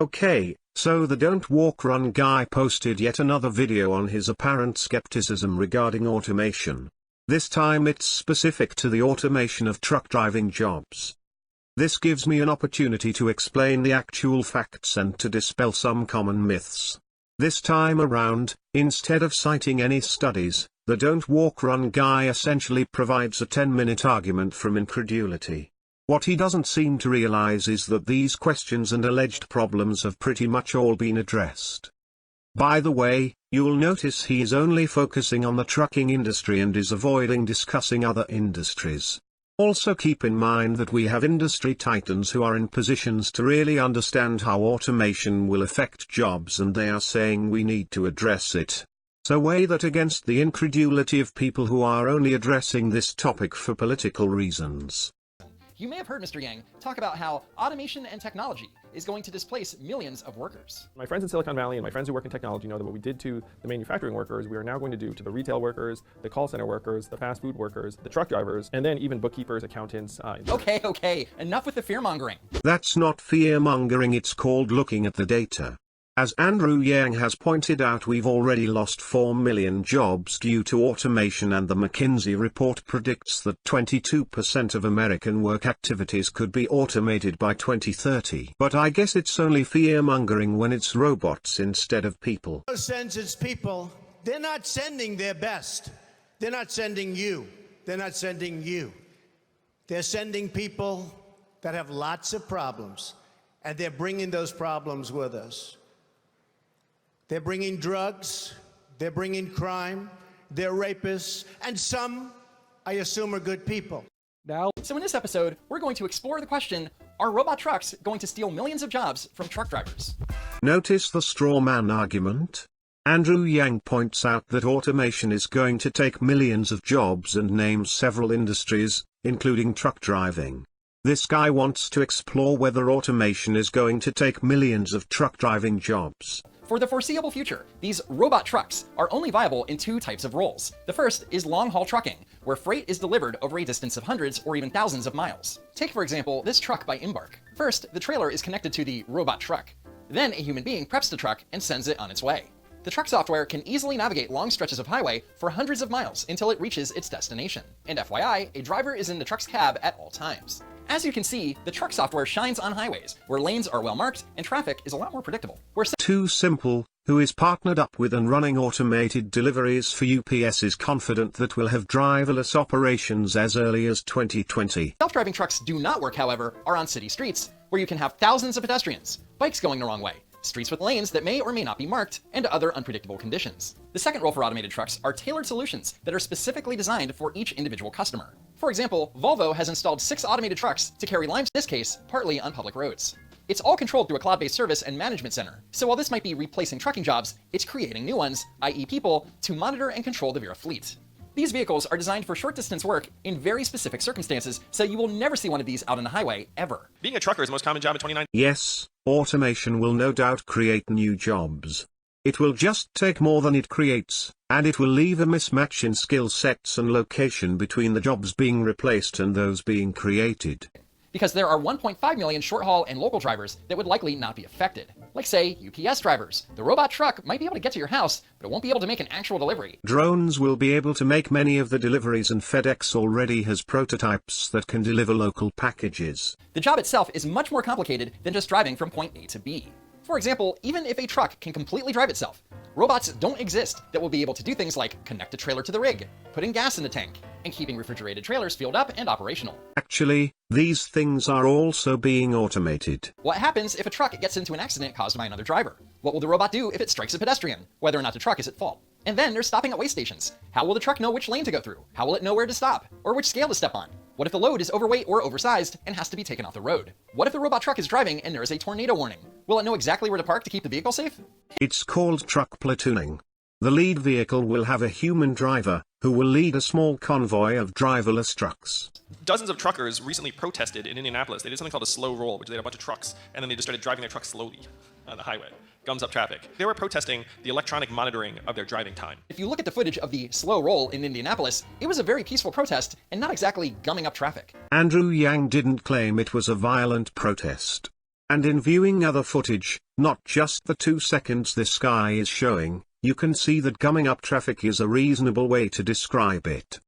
Okay, so the Don't Walk Run guy posted yet another video on his apparent skepticism regarding automation. This time it's specific to the automation of truck driving jobs. This gives me an opportunity to explain the actual facts and to dispel some common myths. This time around, instead of citing any studies, the Don't Walk Run guy essentially provides a 10-minute argument from incredulity. What he doesn't seem to realize is that these questions and alleged problems have pretty much all been addressed. By the way, you'll notice he is only focusing on the trucking industry and is avoiding discussing other industries. Also keep in mind that we have industry titans who are in positions to really understand how automation will affect jobs, and they are saying we need to address it. So weigh that against the incredulity of people who are only addressing this topic for political reasons. You may have heard Mr. Yang talk about how automation and technology is going to displace millions of workers. My friends in Silicon Valley and my friends who work in technology know that what we did to the manufacturing workers, we are now going to do to the retail workers, the call center workers, the fast food workers, the truck drivers, and then even bookkeepers, accountants. Okay, enough with the fear-mongering. That's not fear-mongering, it's called looking at the data. As Andrew Yang has pointed out, we've already lost 4 million jobs due to automation, and the McKinsey report predicts that 22% of American work activities could be automated by 2030. But I guess it's only fear-mongering when it's robots instead of people. Sends its people, they're not sending their best. They're not sending you. They're not sending you. They're sending people that have lots of problems, and they're bringing those problems with us. They're bringing drugs, they're bringing crime, they're rapists, and some, I assume, are good people. So in this episode, we're going to explore the question, are robot trucks going to steal millions of jobs from truck drivers? Notice the straw man argument? Andrew Yang points out that automation is going to take millions of jobs and names several industries, including truck driving. This guy wants to explore whether automation is going to take millions of truck driving jobs. For the foreseeable future, these robot trucks are only viable in two types of roles. The first is long-haul trucking, where freight is delivered over a distance of hundreds or even thousands of miles. Take, for example, this truck by Embark. First, the trailer is connected to the robot truck. Then a human being preps the truck and sends it on its way. The truck software can easily navigate long stretches of highway for hundreds of miles until it reaches its destination. And FYI, a driver is in the truck's cab at all times. As you can see, the truck software shines on highways, where lanes are well marked and traffic is a lot more predictable. TuSimple, who is partnered up with and running automated deliveries for UPS, is confident that we'll have driverless operations as early as 2020. Self-driving trucks do not work, however, are on city streets, where you can have thousands of pedestrians, bikes going the wrong way, streets with lanes that may or may not be marked, and other unpredictable conditions. The second role for automated trucks are tailored solutions that are specifically designed for each individual customer. For example, Volvo has installed 6 automated trucks to carry limes, in this case, partly on public roads. It's all controlled through a cloud-based service and management center. So while this might be replacing trucking jobs, it's creating new ones, i.e. people, to monitor and control the Vera fleet. These vehicles are designed for short-distance work in very specific circumstances, so you will never see one of these out on the highway, ever. Being a trucker is the most common job in 2019. Yes, automation will no doubt create new jobs. It will just take more than it creates, and it will leave a mismatch in skill sets and location between the jobs being replaced and those being created. Because there are 1.5 million short-haul and local drivers that would likely not be affected. Like, say, UPS drivers. The robot truck might be able to get to your house, but it won't be able to make an actual delivery. Drones will be able to make many of the deliveries, and FedEx already has prototypes that can deliver local packages. The job itself is much more complicated than just driving from point A to B. For example, even if a truck can completely drive itself, robots don't exist that will be able to do things like connect a trailer to the rig, putting gas in the tank, and keeping refrigerated trailers fueled up and operational. Actually, these things are also being automated. What happens if a truck gets into an accident caused by another driver? What will the robot do if it strikes a pedestrian, whether or not the truck is at fault? And then there's stopping at way stations. How will the truck know which lane to go through? How will it know where to stop? Or which scale to step on? What if the load is overweight or oversized and has to be taken off the road? What if the robot truck is driving and there is a tornado warning? Will it know exactly where to park to keep the vehicle safe? It's called truck platooning. The lead vehicle will have a human driver, who will lead a small convoy of driverless trucks. Dozens of truckers recently protested in Indianapolis. They did something called a slow roll, which they had a bunch of trucks, and then they just started driving their trucks slowly on the highway. Gums up traffic. They were protesting the electronic monitoring of their driving time. If you look at the footage of the slow roll in Indianapolis, it was a very peaceful protest and not exactly gumming up traffic. Andrew Yang didn't claim it was a violent protest. And in viewing other footage, not just the 2 seconds this guy is showing, you can see that gumming up traffic is a reasonable way to describe it.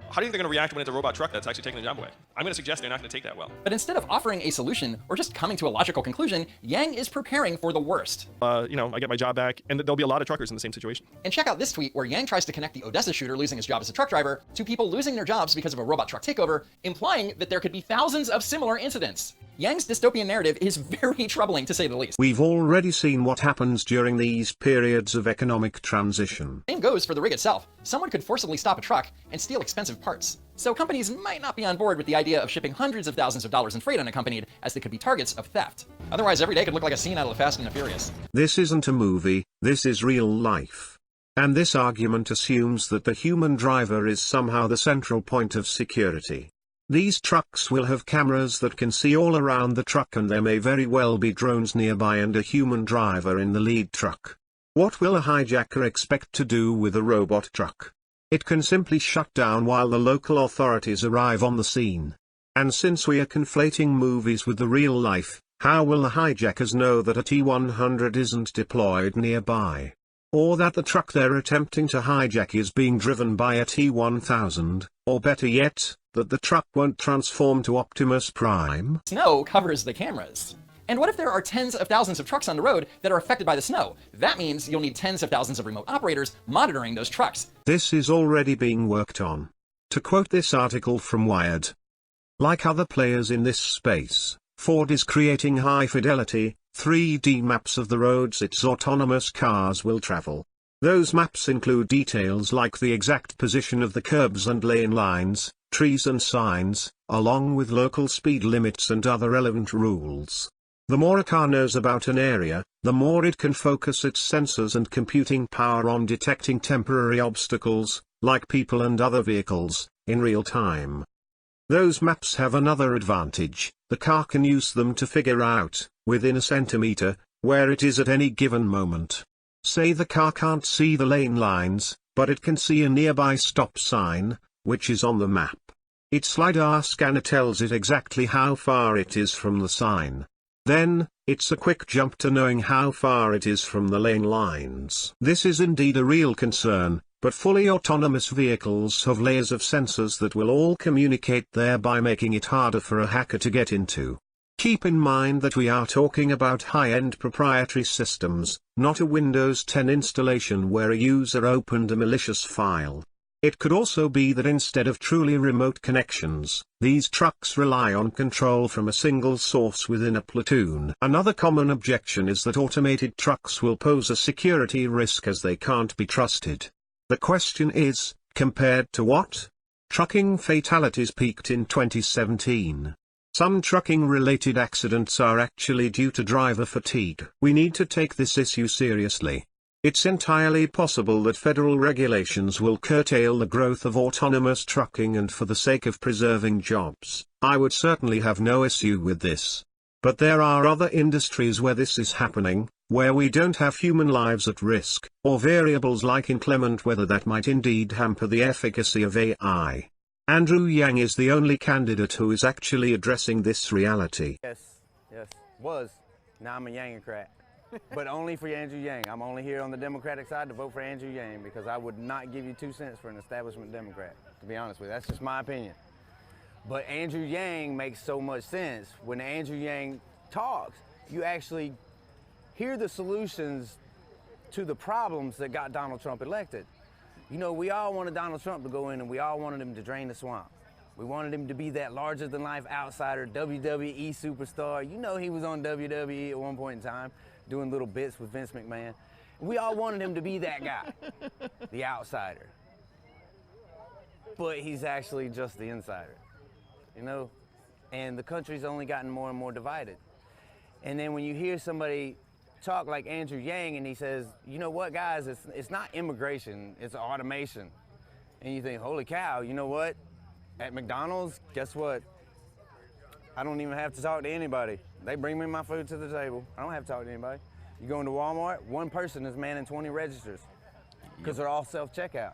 How do you think they're going to react when it's a robot truck that's actually taking the job away? I'm going to suggest they're not going to take that well. But instead of offering a solution or just coming to a logical conclusion, Yang is preparing for the worst. I get my job back, and there'll be a lot of truckers in the same situation. And check out this tweet where Yang tries to connect the Odessa shooter losing his job as a truck driver to people losing their jobs because of a robot truck takeover, implying that there could be thousands of similar incidents. Yang's dystopian narrative is very troubling, to say the least. We've already seen what happens during these periods of economic transition. Same goes for the rig itself. Someone could forcibly stop a truck and steal expensive parts. So companies might not be on board with the idea of shipping hundreds of thousands of dollars in freight unaccompanied, as they could be targets of theft. Otherwise, every day could look like a scene out of the Fast and the Furious. This isn't a movie, this is real life. And this argument assumes that the human driver is somehow the central point of security. These trucks will have cameras that can see all around the truck, and there may very well be drones nearby and a human driver in the lead truck. What will a hijacker expect to do with a robot truck? It can simply shut down while the local authorities arrive on the scene. And since we are conflating movies with the real life, how will the hijackers know that a T-100 isn't deployed nearby? Or that the truck they're attempting to hijack is being driven by a T-1000, or better yet, that the truck won't transform to Optimus Prime? Snow covers the cameras. And what if there are tens of thousands of trucks on the road that are affected by the snow? That means you'll need tens of thousands of remote operators monitoring those trucks. This is already being worked on. To quote this article from Wired, like other players in this space, Ford is creating high-fidelity, 3D maps of the roads its autonomous cars will travel. Those maps include details like the exact position of the curbs and lane lines, trees and signs, along with local speed limits and other relevant rules. The more a car knows about an area, the more it can focus its sensors and computing power on detecting temporary obstacles, like people and other vehicles, in real time. Those maps have another advantage: the car can use them to figure out, within a centimeter, where it is at any given moment. Say the car can't see the lane lines, but it can see a nearby stop sign, which is on the map. Its LiDAR scanner tells it exactly how far it is from the sign. Then, it's a quick jump to knowing how far it is from the lane lines. This is indeed a real concern, but fully autonomous vehicles have layers of sensors that will all communicate, thereby making it harder for a hacker to get into. Keep in mind that we are talking about high-end proprietary systems, not a Windows 10 installation where a user opened a malicious file. It could also be that instead of truly remote connections, these trucks rely on control from a single source within a platoon. Another common objection is that automated trucks will pose a security risk as they can't be trusted. The question is, compared to what? Trucking fatalities peaked in 2017. Some trucking-related accidents are actually due to driver fatigue. We need to take this issue seriously. It's entirely possible that federal regulations will curtail the growth of autonomous trucking, and for the sake of preserving jobs, I would certainly have no issue with this. But there are other industries where this is happening, where we don't have human lives at risk, or variables like inclement weather that might indeed hamper the efficacy of AI. Andrew Yang is the only candidate who is actually addressing this reality. Yes, was. Now I'm a Yangocrat. But only for Andrew Yang. I'm only here on the Democratic side to vote for Andrew Yang, because I would not give you 2 cents for an establishment Democrat, to be honest with you. That's just my opinion. But Andrew Yang makes so much sense. When Andrew Yang talks, you actually hear the solutions to the problems that got Donald Trump elected. You know, we all wanted Donald Trump to go in, and we all wanted him to drain the swamp. We wanted him to be that larger-than-life outsider, WWE superstar. You know, he was on WWE at one point in time, doing little bits with Vince McMahon. We all wanted him to be that guy, the outsider. But he's actually just the insider, you know? And the country's only gotten more and more divided. And then when you hear somebody talk like Andrew Yang and he says, you know what, guys, it's not immigration, it's automation. And you think, holy cow, you know what? At McDonald's, guess what? I don't even have to talk to anybody. They bring me my food to the table. I don't have to talk to anybody. You go into Walmart, one person is manning 20 registers because they're all self-checkout.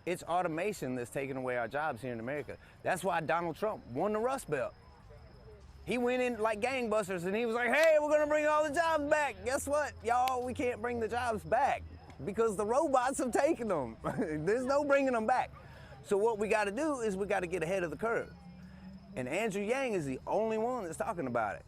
It's automation that's taking away our jobs here in America. That's why Donald Trump won the Rust Belt. He went in like gangbusters and he was like, hey, we're gonna bring all the jobs back. Guess what, y'all? We can't bring the jobs back because the robots have taken them. There's no bringing them back. So what we gotta do is we gotta get ahead of the curve. And Andrew Yang is the only one that's talking about it.